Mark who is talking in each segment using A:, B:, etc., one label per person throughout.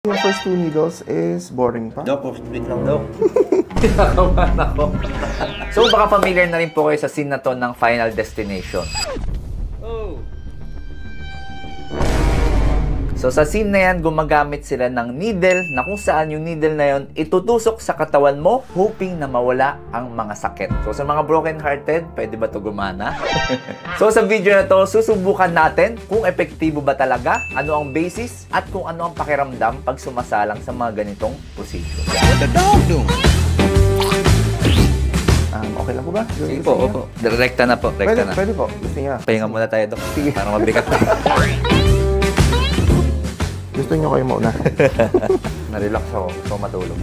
A: Yung first 2 needles is boring pa.
B: Dok, wait lang, Dok. Kinakabahan ako.
C: So baka familiar na rin po kayo sa scene na to ng Final Destination. So sa scene na yan, gumagamit sila ng needle na kung saan yung needle na yon itutusok sa katawan mo hoping na mawala ang mga sakit. So sa mga broken-hearted, pwede ba to gumana? So sa video na to, susubukan natin kung epektibo ba talaga, ano ang basis, at kung ano ang pakiramdam pag sumasalang sa mga ganitong procedure.
B: What the dog do?
A: Okay lang po ba?
C: Sige po, opo. Direkta na po, direkta na.
A: Pwede po. Gusto niya.
C: Pahinga muna tayo, Dok.
A: Sige.
C: Parang mabigat na.
A: Gusto niyo kayo mauna?
C: Na-relax ako. So matulog.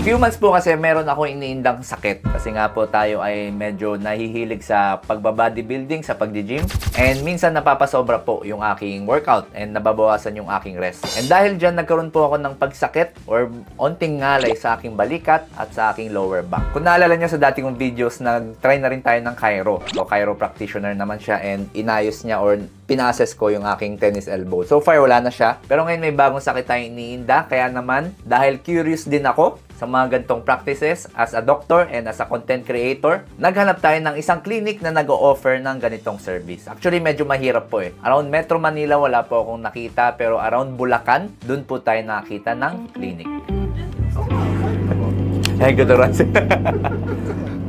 C: Few months po kasi meron ako iniindang sakit. Kasi nga po tayo ay medyo nahihilig sa pagba-bodybuilding, sa pagdi-gym. And minsan napapasobra po yung aking workout and nababawasan yung aking rest. And dahil dyan, nagkaroon po ako ng pagsakit or onting ngalay sa aking balikat at sa aking lower back. Kung naalala nyo sa dati kong videos, nag-try na rin tayo ng chiro. So, chiro practitioner naman siya and inayos niya or pina-assess ko yung aking tennis elbow. So far, wala na siya. Pero ngayon may bagong sakit tayong iniinda. Kaya naman, dahil curious din ako sa mga gantong practices as a doctor and as a content creator, naghanap tayo ng isang clinic na nag-o-offer ng ganitong service. Actually, medyo mahirap po eh. Around Metro Manila, wala po akong nakita. Pero around Bulacan, dun po tayo nakita ng clinic. Ay, good oras.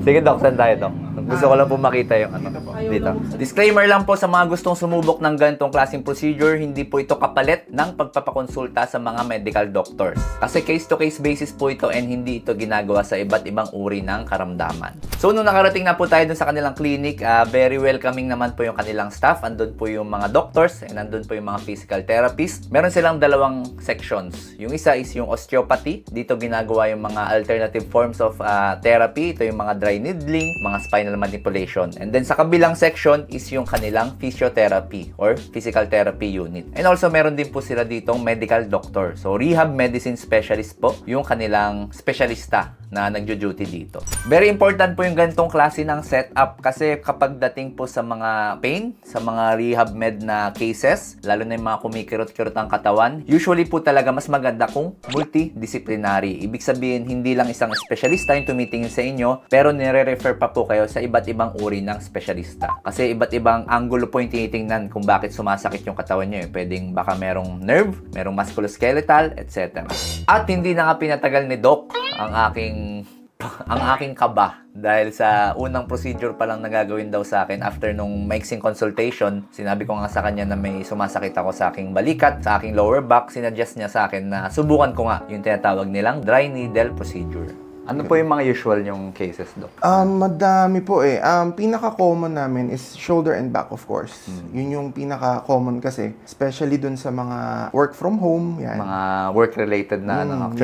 C: Sige, Doc, saan tayo, Doc? Gusto ko lang po makita yung ano dito. Disclaimer lang po sa mga gustong sumubok ng ganitong klaseng procedure, hindi po ito kapalit ng pagpapakonsulta sa mga medical doctors. Kasi case-to-case basis po ito and hindi ito ginagawa sa iba't ibang uri ng karamdaman. So, nung nakarating na po tayo dun sa kanilang clinic, very welcoming naman po yung kanilang staff. Andun po yung mga doctors and andun po yung mga physical therapists. Meron silang dalawang sections. Yung isa is yung osteopathy. Dito ginagawa yung mga alternative forms of therapy. Ito yung mga dry needling, mga spinal manipulation. And then sa kabilang section is yung kanilang physiotherapy or physical therapy unit. And also meron din po sila ditong medical doctor. So rehab medicine specialist po yung kanilang specialista na nagjo-duty dito. Very important po yung ganitong klase ng setup kasi kapag dating po sa mga pain, sa mga rehab med na cases, lalo na yung mga kumikirot-kirot ang katawan, usually po talaga mas maganda kung multidisciplinary. Ibig sabihin, hindi lang isang specialista yung tumitingin sa inyo, pero nire-refer pa po kayo sa iba't ibang uri ng specialista. Kasi iba't ibang angulo po yung tinitingnan kung bakit sumasakit yung katawan nyo. Pwedeng baka merong nerve, merong musculoskeletal, etc. At hindi na nga pinatagal ni Doc ang aking kaba dahil sa unang procedure pa lang na gagawin daw sa akin after nung maiksing consultation. Sinabi ko nga sa kanya na may sumasakit ako sa aking balikat, sa aking lower back. Sinuggest niya sa akin na subukan ko nga yung tinatawag nilang dry needle procedure. Ano po yung mga usual yung cases, Doc?
A: Madami po eh. Pinaka-common namin is shoulder and back, of course. Yun yung pinaka-common kasi, especially dun sa mga work from home. Yan.
C: Mga work-related na ano.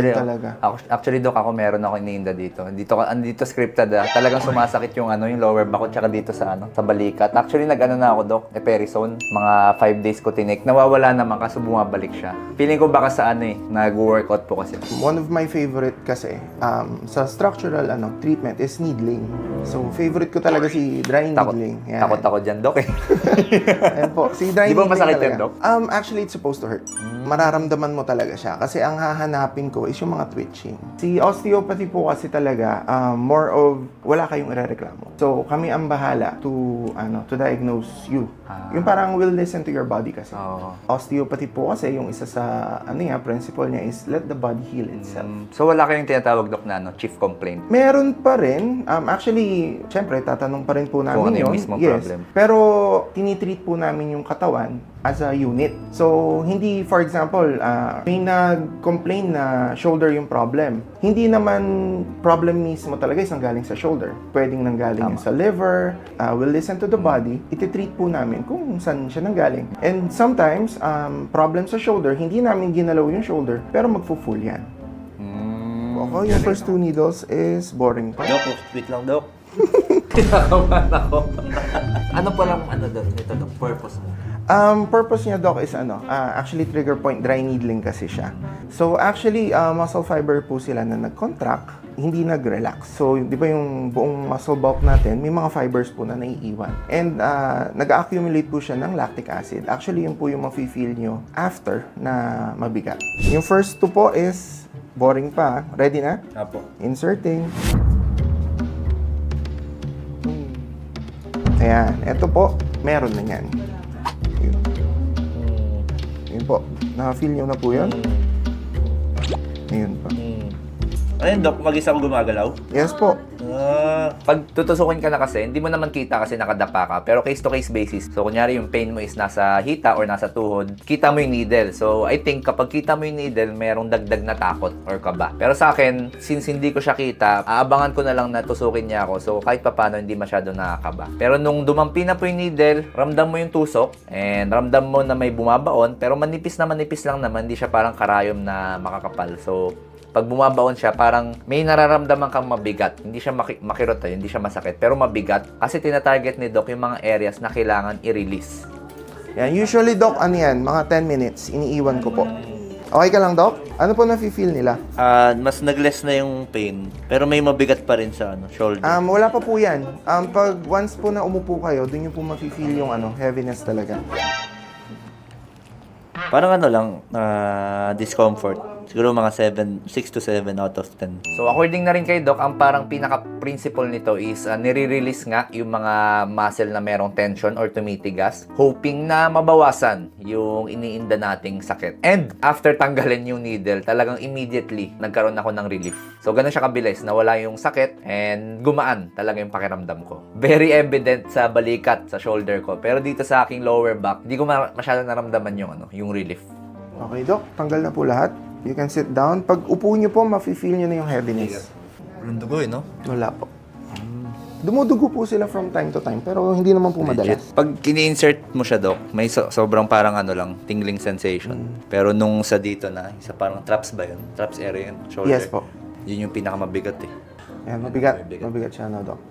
C: Actually, Doc, ako meron ako iniinda dito. Andito scripted Talagang sumasakit yung yung lower back ko tsaka dito sa sa balikat. Actually, nag-ano na ako, Doc, Eperison. Mga 5 days ko tinik. Nawawala naman kaso bumabalik siya. Feeling ko baka sa nag-workout po kasi.
A: One of my favorite kasi, sa structural treatment is needling. So, favorite ko talaga si dry needling.
C: Takot ako dyan, Doc eh.
A: Ayan po, si dry needling.
C: Di ba masakit yan, Doc?
A: Actually, it's supposed to hurt. Mararamdaman mo talaga siya. Kasi ang hahanapin ko is yung mga twitching. Si osteopathy po kasi talaga, more of, wala kayong irereklamo. So, kami ang bahala to diagnose you. Yung parang will listen to your body kasi. Osteopathy po kasi, yung isa sa, principle niya is let the body heal itself.
C: So, wala kayong tinatawag, Doc, na chief complaint?
A: Meron pa rin. Actually, syempre, tatanong pa rin po namin
C: kung ano yung mismo problem.
A: Pero, tinitreat po namin yung katawan as a unit. So, hindi, for example, may nag-complain na shoulder yung problem. Hindi naman problem mismo talaga isang galing sa shoulder. Pwedeng nanggaling sa liver, we'll listen to the body, ititreat po namin kung saan siya nanggaling. And sometimes, problem sa shoulder, hindi namin ginalaw yung shoulder, pero magpo-full yan. Okay, yung first 2 needles is boring pa.
B: Dok, wait lang, Dok.
C: Kinakabahan ako. Ano pa lang nito, Doc? Purpose mo?
A: Purpose niya, Doc, is actually trigger point dry needling kasi siya. So actually, muscle fiber po sila na nag-contract hindi nag-relax. So, di ba yung buong muscle bulk natin, may mga fibers po na naiiwan. And nag-accumulate po siya ng lactic acid. Actually, yun po yung mafe-feel nyo after na mabigat. Yung first two po is boring pa. Ready na?
B: Apo.
A: Inserting. Ayan. Ito po, meron na yan. Yun po. Na-feel nyo na po yun? Ayun pa.
B: Ayun, Doc, mag-isa ko gumagalaw?
A: Yes po.
C: Pag tutusukin ka na kasi, hindi mo naman kita kasi nakadapa ka. Pero case-to-case basis. So, kunyari yung pain mo is nasa hita or nasa tuhod, kita mo yung needle. So, I think kapag kita mo yung needle, merong dagdag na takot or kaba. Pero sa akin, since hindi ko siya kita, aabangan ko na lang na tusukin niya ako. So, kahit papano, hindi masyado nakakaba. Pero nung dumampi na po yung needle, ramdam mo yung tusok, and ramdam mo na may bumabaon, pero manipis lang naman, hindi siya parang karayom na makakapal. So, pag bumabaon siya, parang may nararamdaman kang mabigat. Hindi siya makirot, hindi siya masakit, pero mabigat. Kasi tinatarget ni Doc yung mga areas na kailangan i-release.
A: Yan. Usually, Doc, ano yan? Mga 10 minutes. Iniiwan ko po. Okay ka lang, Doc? Ano po na-feel nila?
B: Mas nag-less na yung pain, pero may mabigat pa rin sa shoulder.
A: Wala pa po yan. Pag once po na umupo kayo, dun yung po mafe-feel yung heaviness talaga.
B: Parang lang, discomfort. Siguro mga 6 to 7 out of 10.
C: So, according na rin kay Doc, ang parang pinaka-principle nito is nire-release nga yung mga muscle na merong tension or tumitigas, hoping na mabawasan yung iniinda nating sakit. And after tanggalin yung needle, talagang immediately nagkaroon ako ng relief. So, ganun siya kabilis, nawala yung sakit and gumaan talaga yung pakiramdam ko. Very evident sa balikat, sa shoulder ko. Pero dito sa aking lower back, hindi ko masyadong naramdaman yung relief.
A: Okay, Doc. Tanggal na po lahat. You can sit down. Pag upo nyo po, mafe-feel nyo na yung heaviness.
B: Walang dugo no?
A: Wala po. Dumudugo po sila from time to time, pero hindi naman po madalas.
C: Pag ini-insert mo siya, Doc, may sobrang parang tingling sensation. Pero nung sa dito na, isa parang traps ba yun? Traps area yun? Shoulder?
A: Yes po.
C: Yun yung pinakamabigat eh.
A: Yan, mabigat. Mabigat siya na, Doc.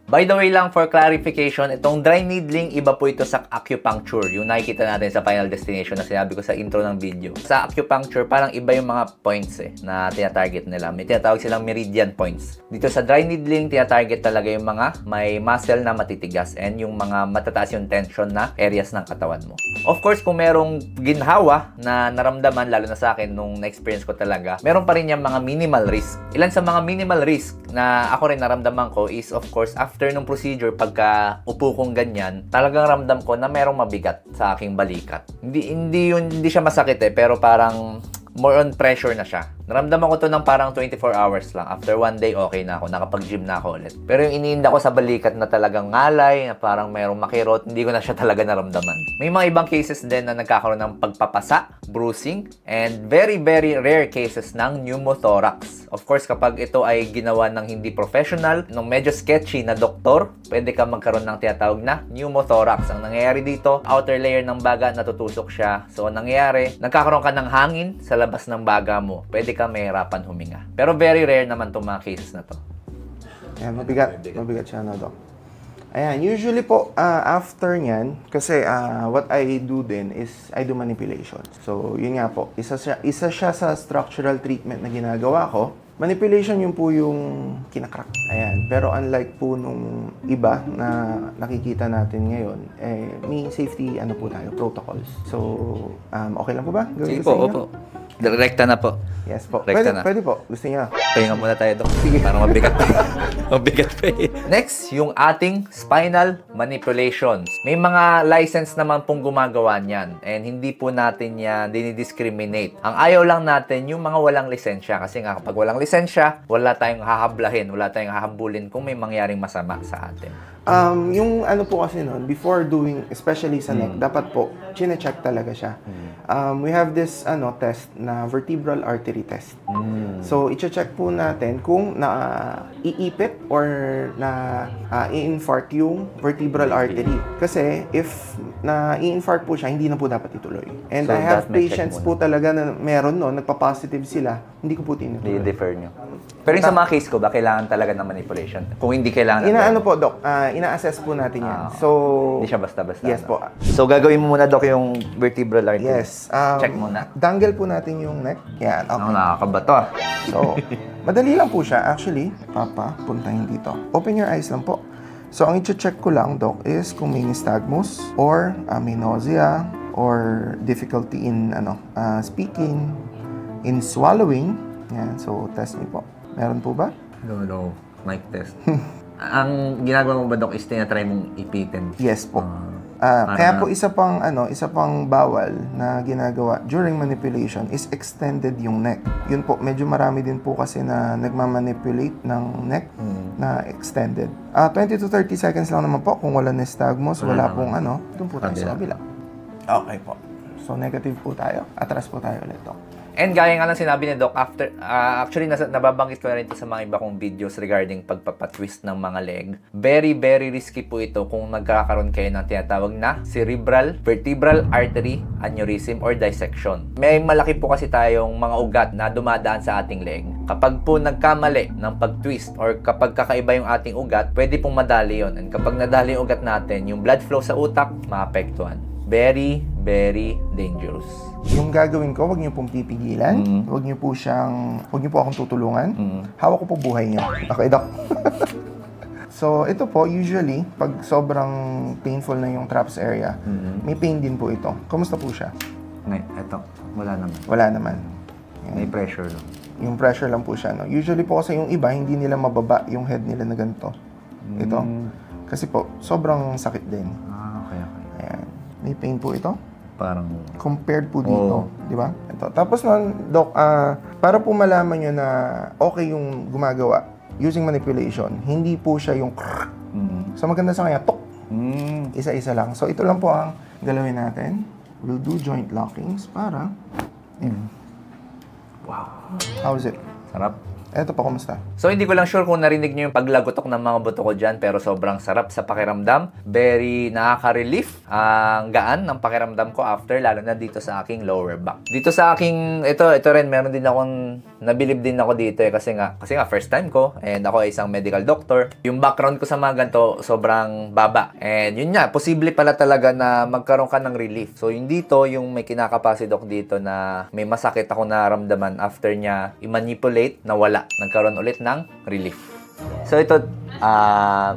C: By the way lang, for clarification, itong dry needling, iba po ito sa acupuncture. Yung nakikita natin sa Final Destination na sinabi ko sa intro ng video. Sa acupuncture, parang iba yung mga points na tinatarget nila. May tinatawag silang meridian points. Dito sa dry needling, tinatarget talaga yung mga may muscle na matitigas and yung mga matataas yung tension na areas ng katawan mo. Of course, kung merong ginhawa na naramdaman, lalo na sa akin nung na-experience ko talaga, meron pa rin yung mga minimal risk. Ilan sa mga minimal risk na ako rin naramdaman ko is, of course, after nung procedure, pagka upo kong ganyan, talagang ramdam ko na merong mabigat sa aking balikat. Hindi siya masakit pero parang more on pressure na siya. Naramdaman ko to ng parang 24 hours lang. After one day, okay na ako. Nakapag-gym na ako ulit. Pero yung iniinda ko sa balikat na talagang ngalay, na parang merong makirot, hindi ko na siya talaga naramdaman. May mga ibang cases din na nagkakaroon ng pagpapasa, bruising, and very, very rare cases ng pneumothorax. Of course, kapag ito ay ginawa ng hindi professional, ng medyo sketchy na doktor, pwede ka magkaroon ng tinatawag na pneumothorax. Ang nangyayari dito, outer layer ng baga, natutusok siya. So, ang nangyayari, nagkakaroon ka ng hangin sa labas ng baga mo. Pwede ka mahirapan huminga. Pero very rare naman itong mga cases na to.
A: Ayan, mabigat siya na, Doc. Ayan, usually po, after nyan, kasi what I do din is, I do manipulation. So, yun nga po, isa siya sa structural treatment na ginagawa ko. Manipulation yun po yung kinakrak. Ayan, pero unlike po nung iba na nakikita natin ngayon, may safety, po tayo, protocols. So, okay lang po ba?
C: Sige po, opo. Direkta na po.
A: Yes po.
C: Rekta
A: Pwede po. Gusto niya.
C: Pahinga muna tayo, Doc. Parang mabigat pa. Mabigat pa eh. Next, yung ating spinal manipulations. May mga license naman pong gumagawa niyan. And hindi po natin yan dinidiscriminate. Ang ayaw lang natin yung mga walang lisensya. Kasi nga kapag walang lisensya, wala tayong hahablahin, wala tayong hahambulin kung may mangyaring masama sa atin.
A: Yung po kasi noon, before doing, especially sa neck, dapat po, chine-check talaga siya. We have this test na vertebral artery test. So, i-check po natin kung iipit or i-infarct yung vertebral artery. Kasi, if i-infarct po siya, hindi na po dapat ituloy. And
C: So,
A: I have
C: that may check
A: patients
C: muna.
A: po talaga na meron nagpa-positive sila, hindi ko po tinutuloy.
C: I-defer nyo. Pero yung sa mga case ko ba, kailangan talaga ng manipulation? Kung hindi kailangan...
A: Po, Doc, ina-assess po natin yan.
C: Ah,
A: So,
C: Hindi siya basta-basta.
A: yes po.
C: So, gagawin mo muna, Doc, yung vertebral artery.
A: Yes.
C: Check muna.
A: Dangle po natin yung neck. Yan.
C: Ako,
A: Okay.
C: nakakabato.
A: So, madali lang po siya. Actually, puntahin dito. Open your eyes lang po. So, ang i-check ko lang, Doc, is kung may nystagmus or may nausea or difficulty in speaking, in swallowing. Yan. So, test niyo po. Meron po ba?
C: No. Mic test. Ang ginagawa mo ba, Doc, is tinatry mong ipitin?
A: Yes po.
C: Para-
A: Kaya po isa pang bawal na ginagawa during manipulation is extended yung neck. Yun po, medyo marami din po kasi na nagmamanipulate ng neck na extended. 20 to 30 seconds lang naman po kung wala nystagmus, wala pong doon po tayo sa kabila. Okay po. So negative po tayo. Atras po tayo ulit, Doc.
C: And gaya nga lang sinabi ni Doc, actually nababanggit ko na rin ito sa mga iba kong videos regarding pagpapatwist ng mga leg. Very, very risky po ito kung nagkakaroon kayo ng tinatawag na cerebral vertebral artery aneurysm or dissection. May malaki po kasi tayong mga ugat na dumadaan sa ating leg. Kapag po nagkamali ng pag-twist or kapag kakaiba yung ating ugat, pwede pong madali yon. And kapag nadali yung ugat natin, yung blood flow sa utak, maapektuhan. Very, very dangerous.
A: Yung gagawin ko, wag niyo pong pipigilan. Wag niyo po akong tutulungan. Hawak ko po buhay niyo. Okay, Doc. So, ito po, usually, pag sobrang painful na yung traps area, may pain din po ito. Kumusta po siya?
C: Ito, wala naman.
A: Wala naman. Yan.
C: May pressure lang.
A: Yung pressure lang po siya, no? Usually po kasi yung iba, hindi nila mababa yung head nila na ganito. Ito. Kasi po, sobrang sakit din.
C: Okay.
A: Ayan. May pain po ito.
C: Parang...
A: Compared po dito, di ba? Ito. Tapos nun, Doc, para po malaman nyo na okay yung gumagawa using manipulation, hindi po siya yung So maganda sa kanya, tok! Isa-isa lang. So ito lang po ang galawin natin. We'll do joint lockings para... Wow. How's it?
C: Sarap.
A: Eto pa, kumusta?
C: So, hindi ko lang sure kung narinig nyo yung paglagotok ng mga buto ko dyan, pero sobrang sarap sa pakiramdam. Very nakaka-relief. Ang gaan ng pakiramdam ko after, lalo na dito sa aking lower back. Dito sa aking, ito rin, meron din akong, nabilib din ako dito kasi nga first time ko, and ako ay isang medical doctor. Yung background ko sa mga ganito, sobrang baba. And yun nga, posible pala talaga na magkaroon ka ng relief. So, yung dito, yung may kinakapasidok dito na may masakit ako naramdaman after niya i-manipulate, na wala. Nagkaroon ulit ng relief. So ito,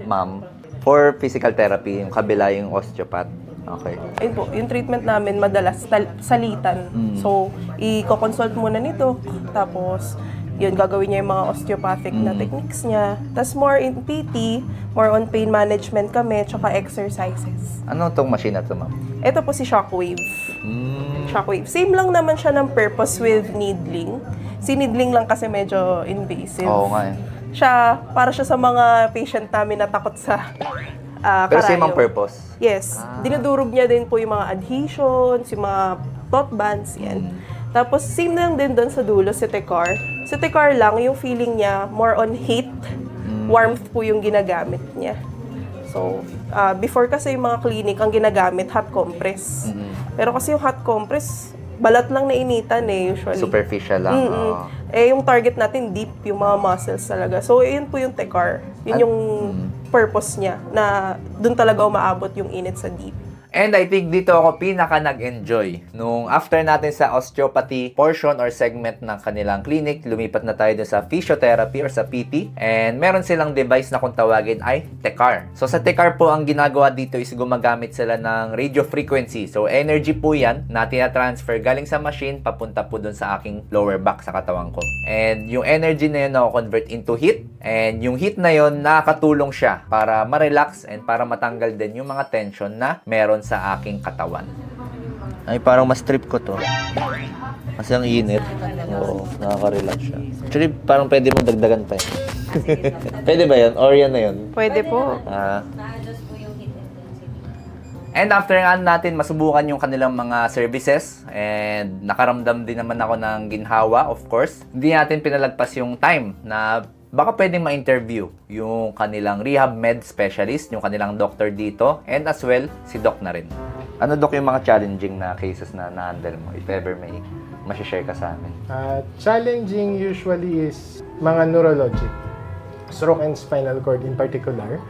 C: ma'am, for physical therapy, yung kabila yung osteopath. Okay.
D: Ayun po, yung treatment namin madalas salitan. So, i-consult muna nito. Tapos, yun, gagawin niya yung mga osteopathic na techniques niya. Tapos, more in PT, more on pain management kami, tsaka exercises.
C: Ano tong machine na to, ma'am?
D: Ito po si Shockwave. Shockwave. Same lang naman siya ng purpose with needling. Si needling lang kasi medyo invasive.
C: Oo nga eh.
D: Para siya sa mga patient namin na takot sa
C: Pero same
D: karayom.
C: ang purpose?
D: Yes. Dinudurog niya din po yung mga adhesions, yung mga taut bands, yan. Tapos, same lang din doon sa dulo, si Tecar. Si Tecar lang, yung feeling niya, more on heat, warmth po yung ginagamit niya. So, before kasi yung mga clinic, ang ginagamit, hot compress. Pero kasi yung hot compress, balat lang nainitan usually.
C: Superficial lang.
D: Yung target natin, deep, yung mga muscles talaga. So, yun po yung Tecar. Yun yung purpose niya, na dun talaga umaabot yung init sa deep.
C: And I think dito ako pinaka nag-enjoy. Nung after natin sa osteopathy portion or segment ng kanilang clinic, lumipat na tayo dun sa physiotherapy or sa PT. And meron silang device na kung tawagin ay Tecar. So sa Tecar po, ang ginagawa dito is gumagamit sila ng radio frequency. So energy po yan na tina-transfer galing sa machine papunta po dun sa aking lower back sa katawan ko. And yung energy na yun na-convert into heat. And yung heat na yun, nakakatulong siya para ma-relax and para matanggal din yung mga tension na meron sa aking katawan.
B: Ay, parang mas trip ko to. Kasi ang init. Oo, nakaka-relax siya. Actually, parang pwede mo dagdagan pa eh. Pwede ba yun? Or yan na yun?
D: Pwede po.
C: And after nga natin masubukan yung kanilang mga services and nakaramdam din naman ako ng ginhawa, of course, hindi natin pinalagpas yung time na baka pwedeng ma-interview yung kanilang rehab med specialist, yung kanilang doctor dito, and as well, si Doc na rin. Ano, Doc, yung mga challenging na cases na na-handle mo, if ever may masishare ka sa amin?
E: Challenging usually is mga neurologic, stroke and spinal cord in particular.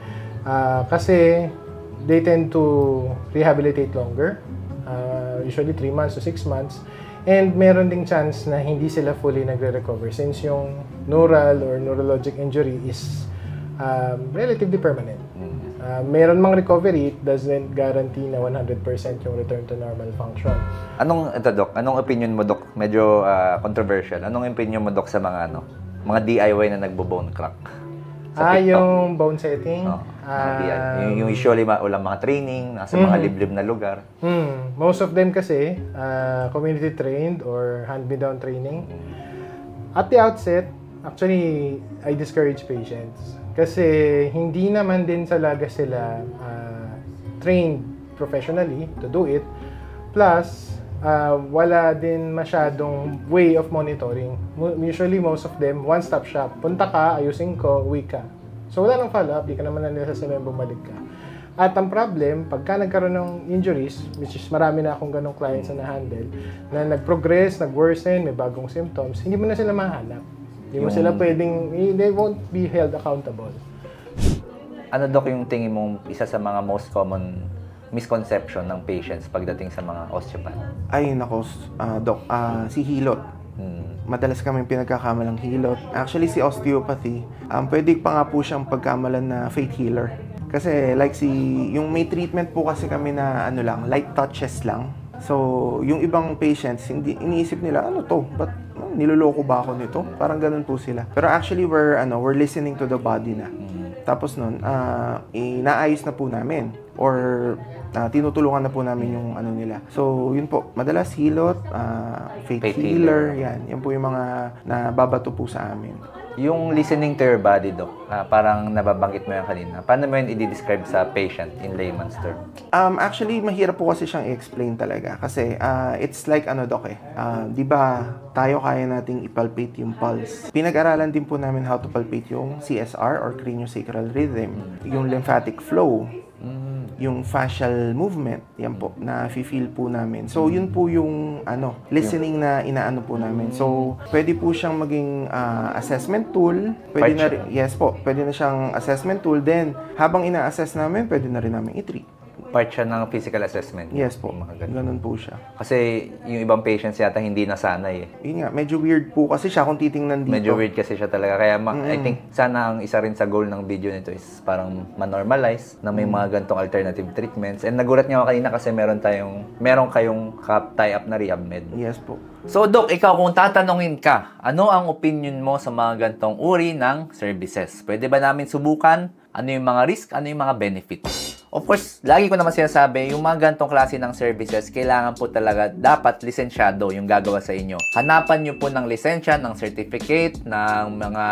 E: Kasi they tend to rehabilitate longer, usually 3 months to 6 months. And meron ding chance na hindi sila fully nagre-recover since yung neural or neurologic injury is relatively permanent. Meron mang recovery, it doesn't guarantee na 100% yung return to normal function.
C: Anong opinion mo, Doc? Medyo controversial. Anong opinion mo, Doc, sa mga DIY na nagbo-bone crack?
E: Yung bone setting?
C: Yung usually walang mga training, nasa mga liblib na lugar.
E: Most of them kasi, community trained or hand-me-down training. At the outset, actually, I discourage patients. Kasi hindi naman din talaga sila trained professionally to do it. Plus, wala din masyadong way of monitoring. Usually, most of them, one-stop shop. Punta ka, ayusin ko, uwi ka. So, wala nang follow-up, di ka naman nanisasabihin bumalik ka. At ang problem, pagka nagkaroon ng injuries, which is marami na akong ganong clients na na-handle, na nag-progress, nag-worsen, may bagong symptoms, hindi mo na sila mahanap. Hindi mo sila pwedeng, they won't be held accountable.
C: Ano, Doc, yung tingin mong isa sa mga most common misconception ng patients pagdating sa mga osteopath?
A: Ay, nako, Doc, si hilot. Madalas kami pinagkakamalang hilot. Actually, si osteopathy, pwede pa nga po siyang pagkamalan na faith healer. Kasi like yung may treatment po kasi kami na light touches lang. So, yung ibang patients, hindi iniisip nila, ano to? Ba't niloloko ba ako nito? Parang ganun po sila. Pero actually, we're listening to the body na. Tapos nun, inaayos na po namin. Or tinutulungan na po namin yung nila. So, yun po. Madalas hilot, faith healer, yan. Yan po yung mga nababato po sa amin.
C: Yung listening to your body, Doc, parang nababanggit mo yan kanina. Paano mo yun i-describe sa patient in layman's term?
A: Actually, mahirap po kasi siyang i-explain talaga. Kasi it's like Doc di ba tayo kaya nating ipalpate yung pulse. Pinag-aralan din po namin how to palpate yung CSR or craniosacral rhythm, yung lymphatic flow, yung fascial movement, yan po, na feel po namin. So, yun po yung listening na inaano po namin. So, pwede po siyang maging assessment tool. Pwede na yes po, pwede na siyang assessment tool. Then, habang ina-assess namin, pwede na rin namin i-treat.
C: Part siya ng physical assessment.
A: Yes po, ganun po siya.
C: Kasi yung ibang patients yata hindi nasanay eh.
A: Yun nga, medyo weird po kasi siya kung titingnan dito.
C: Medyo weird kasi siya talaga. Kaya I think sana ang isa rin sa goal ng video nito is parang ma-normalize na may mga gantong alternative treatments. And nagulat niya ako kanina kasi meron kayong tie-up na rehab med.
A: Yes po.
C: So, Doc, ikaw kung tatanungin ka, ano ang opinion mo sa mga gantong uri ng services? Pwede ba namin subukan? Ano yung mga risk? Ano yung mga benefits? Of course, lagi ko naman sinasabi, yung mga gantong klase ng services, kailangan po talaga dapat lisensyado yung gagawa sa inyo. Hanapan nyo po ng lisensya, ng certificate, ng mga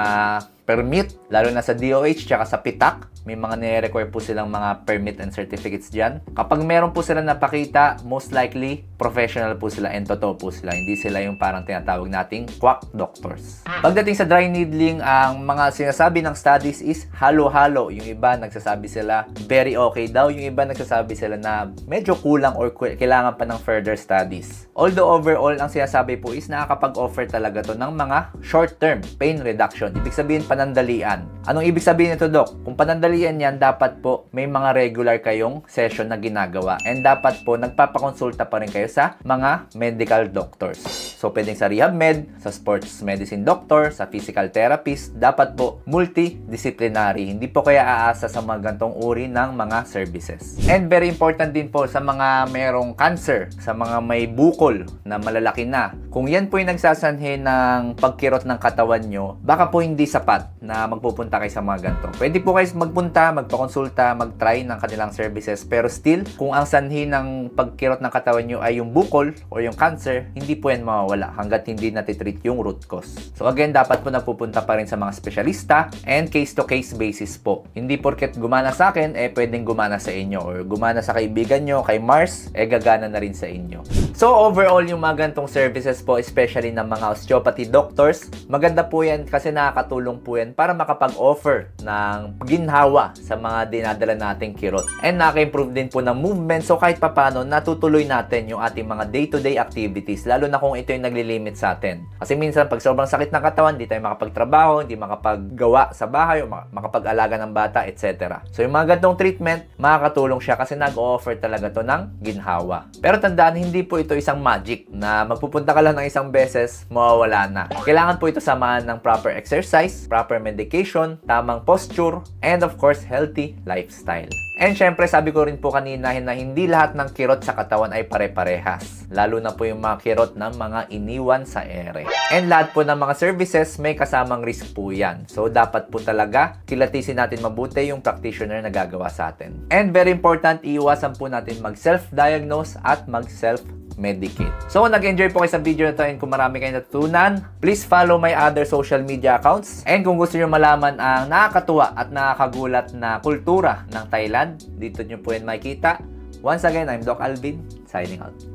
C: permit, lalo na sa DOH tsaka sa PITAC. May mga nire-require po silang mga permit and certificates dyan. Kapag meron po sila napakita, most likely, professional po sila and totoo po sila. Hindi sila yung parang tinatawag nating quack doctors. Pagdating sa dry needling, ang mga sinasabi ng studies is halo-halo. Yung iba nagsasabi sila very okay daw. Yung iba nagsasabi sila na medyo kulang or kailangan pa ng further studies. Although overall, ang sinasabi po is nakakapag-offer talaga to ng mga short-term pain reduction. Ibig sabihin, panandalian. Anong ibig sabihin nito, Doc? Kung panandalian yan, dapat po may mga regular kayong session na ginagawa. And dapat po nagpapakonsulta pa rin kayo sa mga medical doctors. So, pwedeng sa rehab med, sa sports medicine doctor, sa physical therapist. Dapat po multidisciplinary. Hindi po kaya aasa sa mga gantong uri ng mga services. And very important din po sa mga merong cancer, sa mga may bukol na malalaki na. Kung yan po yung nagsasanhi ng pagkirot ng katawan nyo, baka po hindi sapat na magpupunta kayo sa mga ganito. Pwede po kayo magpunta, magpakonsulta, mag-try ng kanilang services. Pero still, kung ang sanhi ng pagkirot ng katawan nyo ay yung bukol o yung cancer, hindi po yan mawawala hanggat hindi natitreat yung root cause. So again, dapat po napupunta pa rin sa mga espesyalista and case-to-case basis po. Hindi porket gumana sa akin, pwedeng gumana sa inyo or gumana sa kaibigan nyo, kay Mars, gagana na rin sa inyo. So overall, yung mga ganitong services po, especially ng mga osteopathy doctors, maganda po yan kasi nakakatulong po yan para makapag-offer ng ginhawa sa mga dinadala nating kirot. And nakaka-improve din po ng movement, so kahit papano natutuloy natin yung ating mga day-to-day activities, lalo na kung ito yung naglilimit sa atin. Kasi minsan pag sobrang sakit ng katawan, hindi tayo makapagtrabaho, hindi makapaggawa sa bahay, o makapag-alaga ng bata, etc. So yung mga ganitong treatment, makakatulong siya kasi nag-o-offer talaga to ng ginhawa. Pero tandaan, hindi po ito isang magic na magpupunta ka lang ng isang beses, mawawala na. Kailangan po ito samahan ng proper exercise, proper medication, tamang posture, and of course, healthy lifestyle. And syempre, sabi ko rin po kanina na hindi lahat ng kirot sa katawan ay pare-parehas. Lalo na po yung mga kirot ng mga iniwan sa ere. And lahat po ng mga services may kasamang risk po yan. So, dapat po talaga kilatisin natin mabuti yung practitioner na gagawa sa atin. And very important, iiwasan po natin mag-self-diagnose at mag-self-medicate. So, kung nag-enjoy po kayo sa video na ito and kung marami kayong natutunan, please follow my other social media accounts. And kung gusto nyo malaman ang nakakatuwa at nakakagulat na kultura ng Thailand, dito nyo po yan makikita. Once again, I'm Doc Alvin, signing out.